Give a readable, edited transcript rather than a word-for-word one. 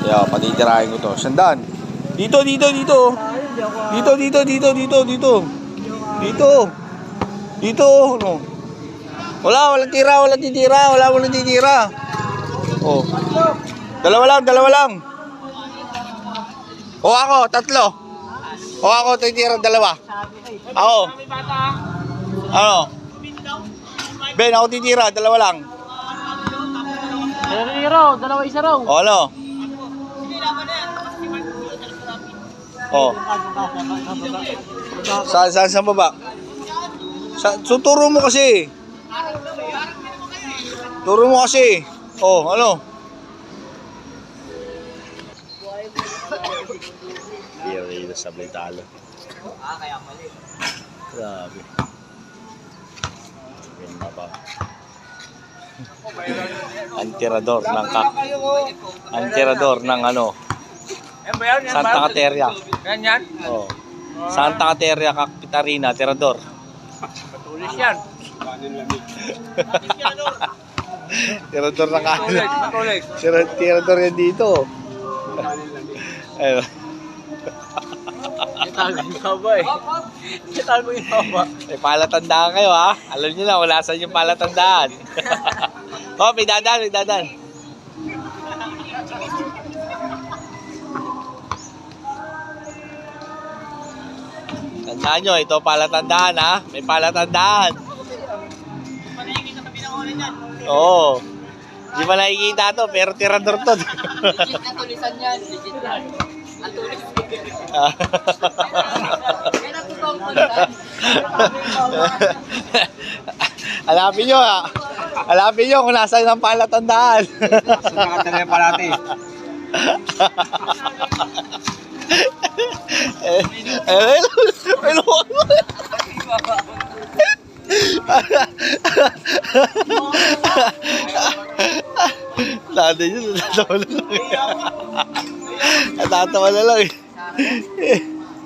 Kaya patitirahin ko to. Sandaan. Dito. Dito. Ano? Walang titira. Walang titira. Oh. Dalawa lang. O ako, tatlo. O ako, titira dalawa. Ako. Ano? Ben, ako titira, dalawa lang. Dalawa isa raw. O ano? O. Saan baba? Turo mo kasi. O, ano? Hindi sabay talo. Kaya mali. Grabe. Antirador ng ano? Santa Caterina. Yan. Oh. Santa Caterina Capitarina, tirador. Tulis yan. Tirador ng kanan. Tulis. Tirador yan dito. Ayun. Itago yung baba. May palatandaan kayo ha. Alam niyo na kung nasan yung palatandaan. Oh, may dadan. Tandaan nyo, ito palatandaan ha. May palatandaan. Oo. Di ba nakikita to, pero tirador to. Legit na tulisan yan. Legit na. Ang tulis. Yan ang totoong tulisan. Alapin nyo ha. Alapin nyo kung nasaan ang palatandaan. Nakatala pa natin. Tatay nyo, natatawa na lang. Natatawa na lang eh.